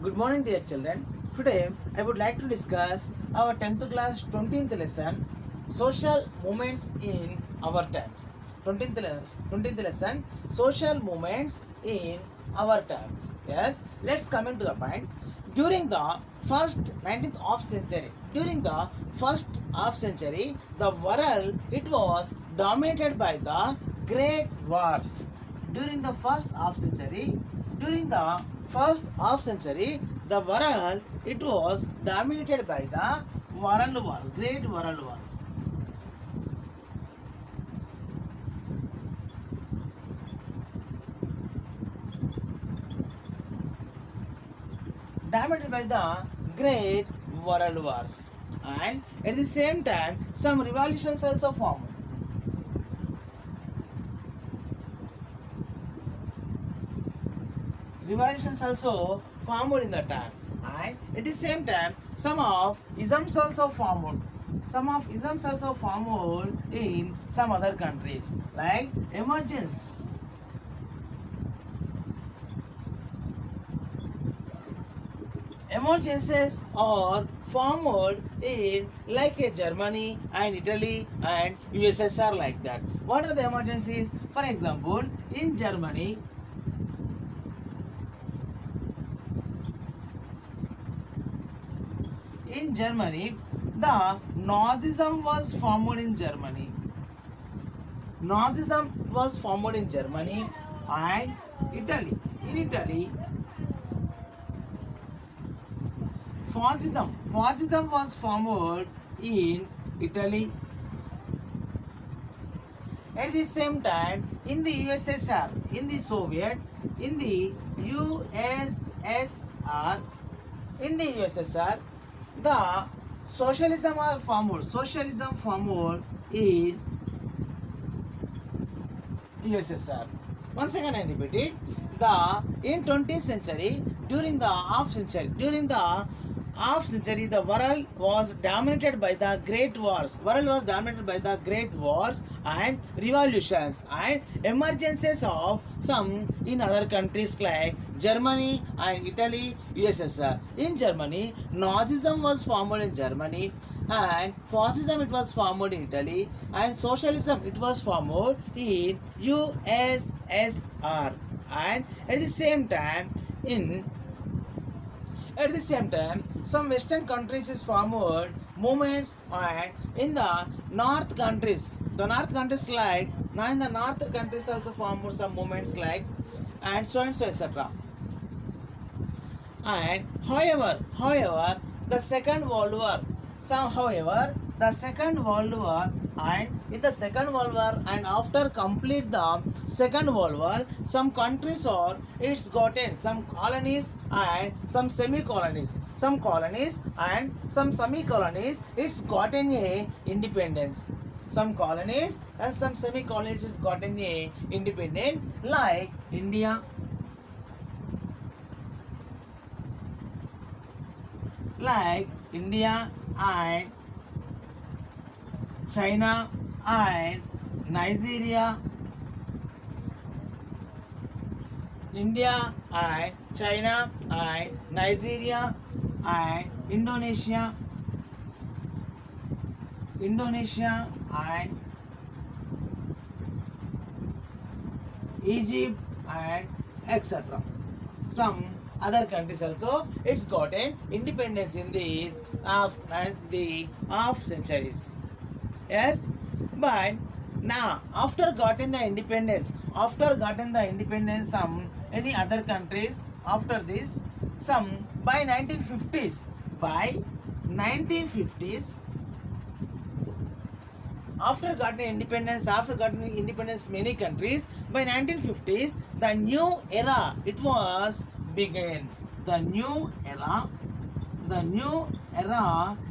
Good morning, dear children. Today, I would like to discuss our 10th class 20th lesson, Social Movements in Our Times. 20th lesson, Social Movements in Our Times. Yes, let's come into the point. During the first 19th of century, the world it was dominated by the great wars. During the first half century, the world it was dominated by the great world wars. Dominated by the great world wars, and at the same time, some revolutions also formed. Revolutions also formed in the time, and at the same time some of isms also formed. In some other countries like emergencies are formed in like a Germany and Italy and USSR like that. What are the emergencies? For example, in Germany, the Nazism was formed in Germany. And Italy. In Italy, fascism was formed in Italy. At the same time, in the USSR, in the USSR, the socialism formed in USSR. Once again I repeat it. In 20th century, during the half century, the world was dominated by the great wars. And revolutions and emergencies of some in other countries like Germany and Italy, USSR. In Germany, Nazism was formed in Germany, and fascism it was formed in Italy, and socialism it was formed in USSR. And at the same time, some Western countries is formed movements, and in the North countries, like now in the North countries also formed some movements like and so etc. And however, the Second World War. And in the Second World War, and after complete the Second World War, some countries or it's gotten some colonies and some semi-colonies. Some colonies and some semi-colonies, it's gotten a independence. Some colonies and some semi-colonies is gotten a independent like India, and China and Nigeria. And Indonesia and Egypt and etc. Some other countries also it's gotten independence in these the half centuries. Yes, but now after gotten the independence, some any other countries after this, some by 1950s, after gotten independence many countries, by 1950s the new era it was began. The new era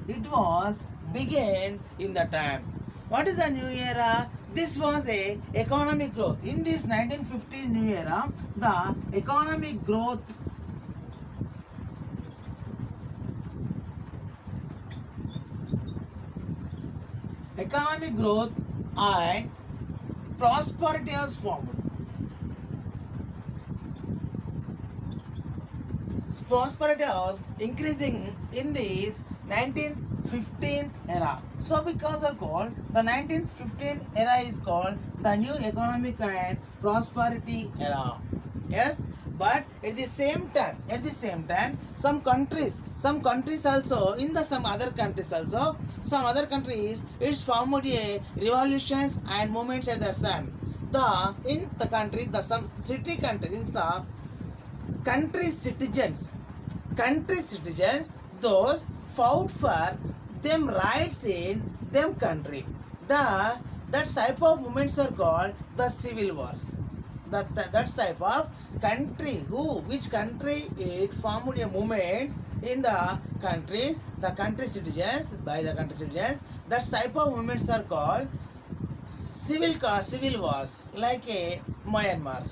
it was began in the time. What is the new era? This was a economic growth. In this 1950 new era, the economic growth and prosperity was formed. prosperity was increasing in this 19th 15th era. So because of called the 19th 15th era is called the new economic and prosperity era. Yes, but at the same time, some countries also in the some other countries it's formed a revolutions and movements at that time. The in the country, the some city countries in the country citizens those fought for them rights in them country. The that type of movements are called the civil wars. That type of country which country it formed a movements in the country citizens by the country citizens. That type of movements are called civil wars like a Myanmar.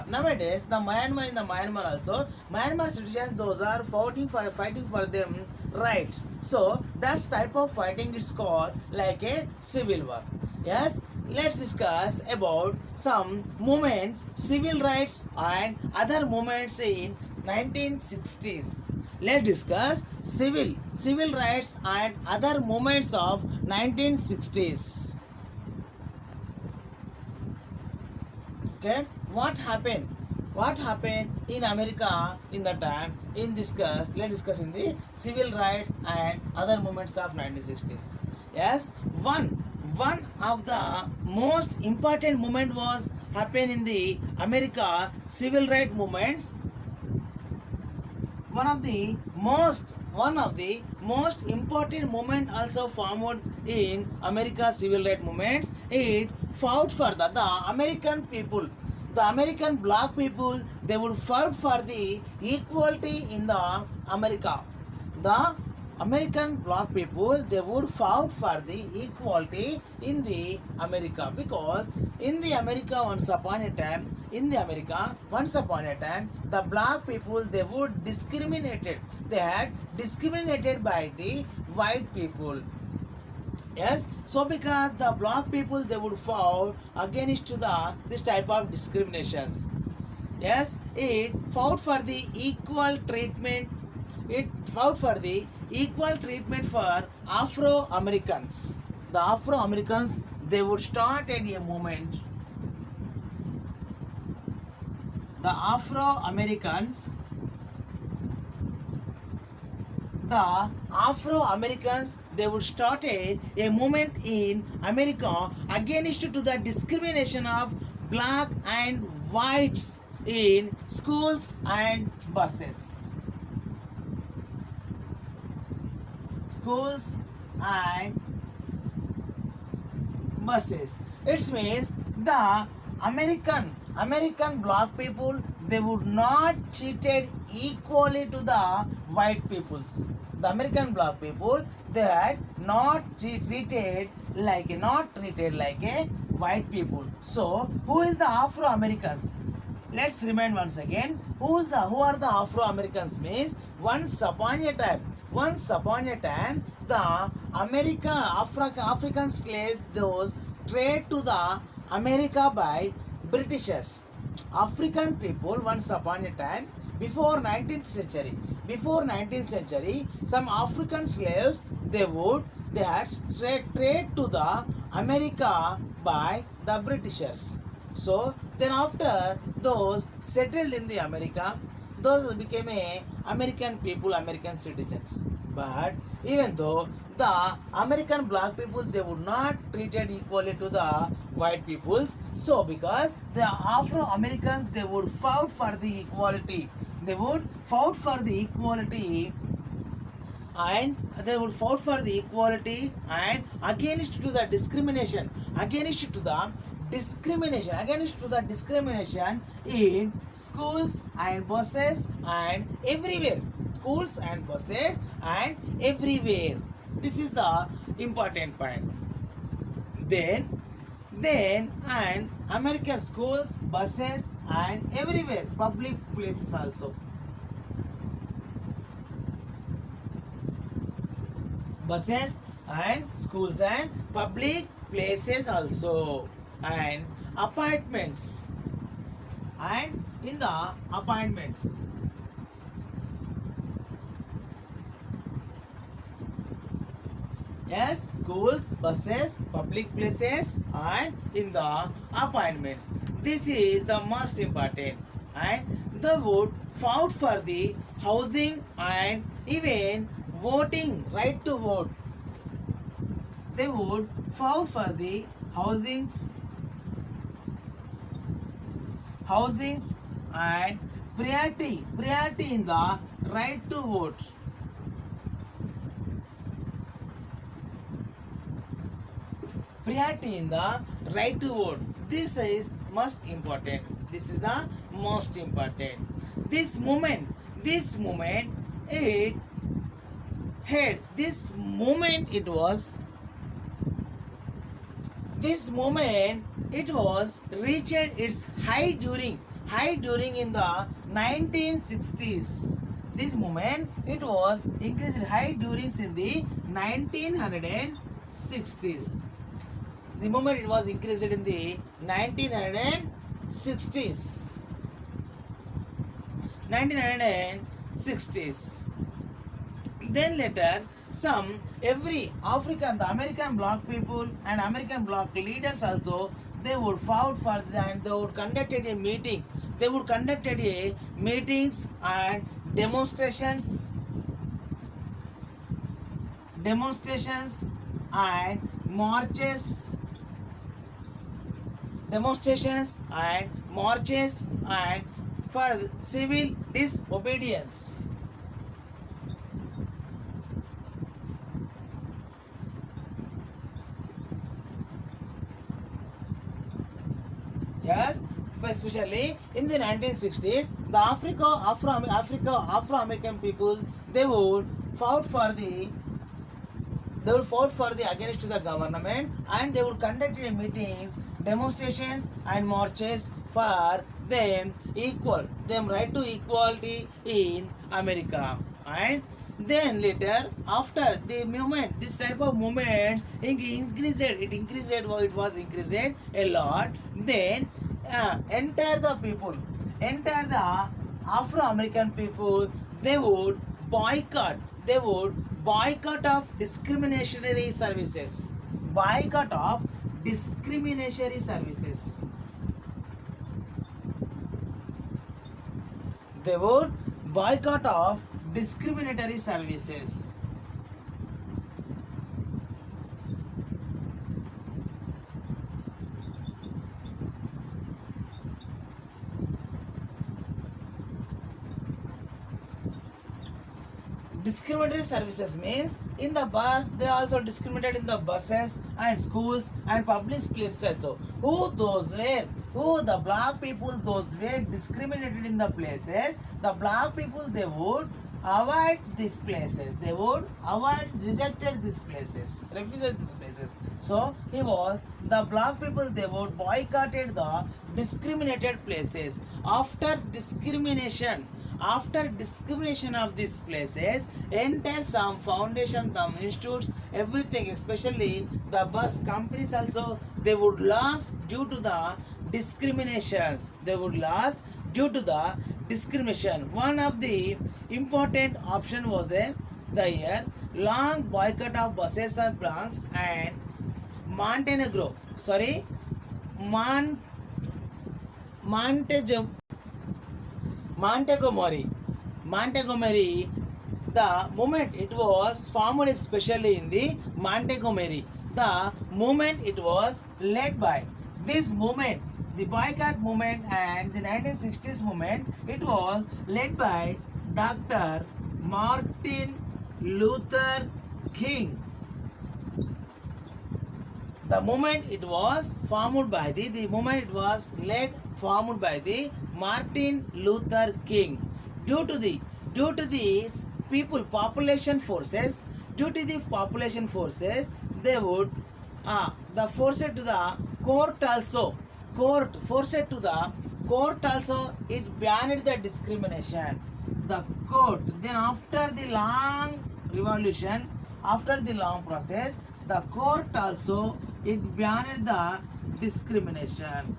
Nowadays, the Myanmar also, Myanmar citizens, those are fighting for them rights. So that type of fighting is called like a civil war. Yes, let's discuss about some movements, civil rights and other movements in 1960s. Let's discuss civil rights and other movements of 1960s. Okay, what happened in America in the time let's discuss in the civil rights and other movements of 1960s. Yes, one of the most important movement was happened in the America civil right movements. One of the most important movement also formed in America civil right movements. It fought for the American people, the American black people. They would fight for the equality in the America. The American black people, they would fight for the equality in the America, because in the America once upon a time the black people, they would discriminated. They had discriminated by the white people. Yes, so because the black people, they would fight against to the this type of discriminations. Yes, it fought for the equal treatment. It fought for the equal treatment for Afro Americans. The Afro Americans, they would start a movement. The Afro Americans, they would start a movement in America against to the discrimination of black and whites in schools and buses. Schools and buses. It means the American black people, they would not treated equally to the white peoples. The American black people, they had not treated like a white people. So who is the Afro Americans? Let's remind once again. Who are the Afro Americans? Means once upon a time, the African slaves, those trade to the America by Britishers. African people once upon a time, before 19th century, some African slaves, they had trade to the America by the Britishers. So then after those settled in the America, those became a American people, American citizens. But even though the American black people, they would not treated equally to the white peoples. So because the Afro Americans, they would fight for the equality. They would fight for the equality and against to the discrimination in schools and buses and everywhere. This is the important point. Then and American schools, buses and everywhere, public places also. Buses and schools and public places also, and apartments and in the appointments. Yes, schools, buses, public places, and in the appointments. This is the most important. And the vote fought for the housing and even voting right to vote. They would fought for the housings and priority in the right to vote. Priority in the right to vote. This is most important. This is the most important. This movement, it had this movement. This movement it was reached its high during in the 1960s. This movement it was increased high during in the 1960s. The moment it was increased in the 1960s. 1960s. Then later, every African, the American bloc people and American bloc leaders also, they would fought for that and they would conducted a meeting. They would conducted a meetings and demonstrations and marches and for civil disobedience. Yes, especially in the 1960s, the Afro-American people they would fought for the against the government and they would conduct meetings, demonstrations and marches for them right to equality in America. And then later after the movement, this type of movements it was increased a lot. Then entire the Afro-American people they would boycott of discriminatory services. Boycott of discriminatory services. They would boycott of discriminatory services. Discriminatory services means in the bus they also discriminated in the buses and schools and public places also. Who the black people those were discriminated in the places, the black people they would avoid these places. They would rejected these places, refused these places. So the black people they would boycotted the discriminated places. After discrimination of these places, enter some foundation, some institutes, everything, especially the bus companies also, they would lose due to the discriminations. One of the important option was the year long boycott of buses and Bronx and Montenegro. Montgomery. The movement it was formed especially in the Montgomery. The movement it was led by this movement, the boycott movement and the 1960s movement. It was led by Dr. Martin Luther King. The movement it was formed by formed by the Martin Luther King. Due to these population forces, they would the forced to the court also. It banned the discrimination. The court then after the long revolution, after the long process, the court also it banned the discrimination.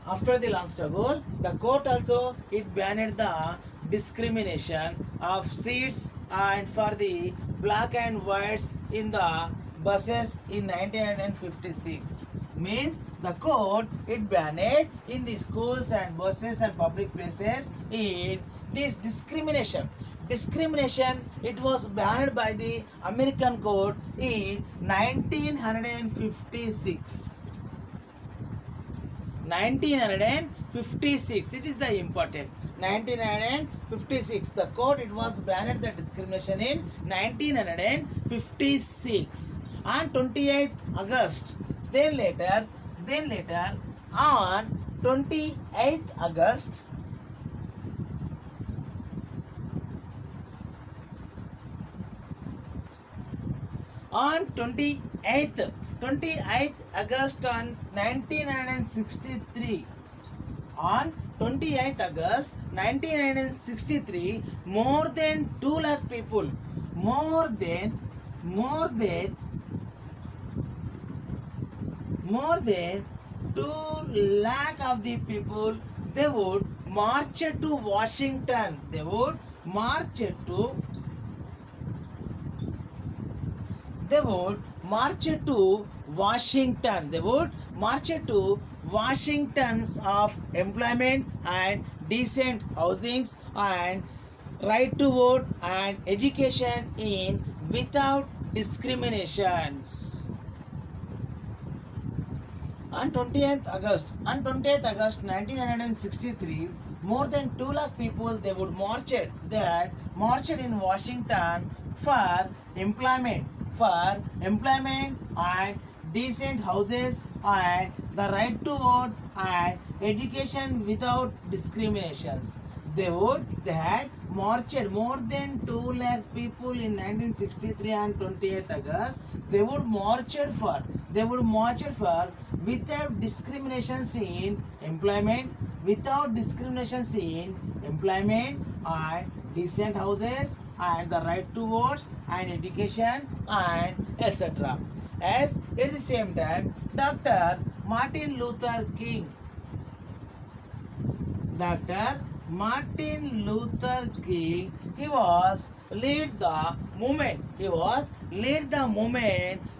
after the long struggle, the court also it banned the discrimination of seats and for the black and whites in the buses in 1956. Means the court it banned in the schools and buses and public places in this discrimination. Discrimination it was banned by the American court in 1956. 1956, it is the important 1956 the court it was banned the discrimination in 1956 on 28th August. Then later on 28th August on 28th August on 1963. On 28th August 1963, more than 2 lakh people, more than 2 lakh of the people, they would march to Washington. They would march to Washington. They would march to Washington's of employment and decent housings and right to vote and education in without discriminations. On 20th August 1963, more than 2 lakh people they would marched in Washington for employment and decent houses and the right to vote and education without discriminations. They had marched more than 2 lakh people in 1963 and 28th August. They would march for without discriminations in employment, and decent houses and the right to vote and education and etc. As at the same time, Dr. Martin Luther King, he was lead the movement.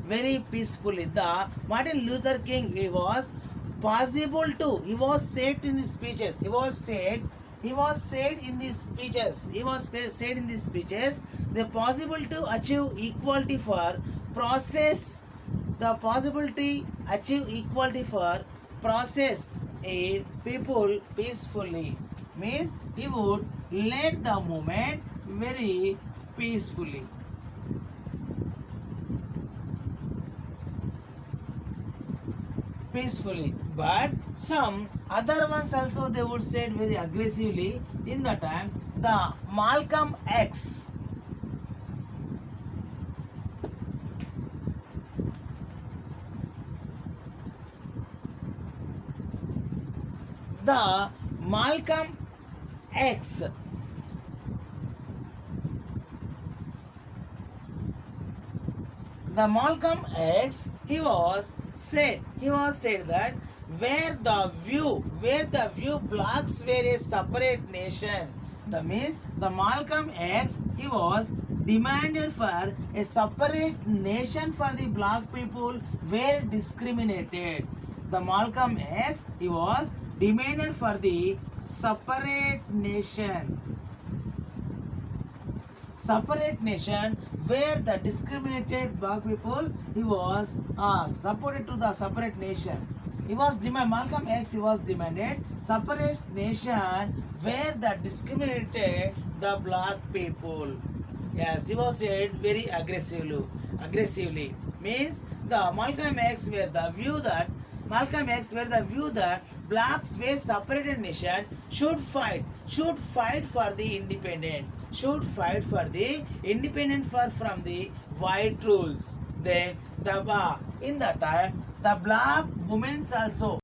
Very peacefully. The Martin Luther King, he was said in the speeches. The possible to achieve equality for process. In people peacefully. Means he would lead the movement very peacefully. But some other ones also they would say it very aggressively. In the time, the Malcolm X, the Malcolm X, he was said that where the view blacks were a separate nation. That means the Malcolm X, he was demanded for a separate nation for the black people were discriminated. The Malcolm X, he was demanded for the separate nation where the discriminated black people, he was supported to the separate nation. Malcolm X, he was demanded separate nation where the discriminated the black people. Yes, he was said very aggressively. Means the Malcolm X were the view that blacks were separated nation should fight for the independent from the white rules. Then in the time the black women also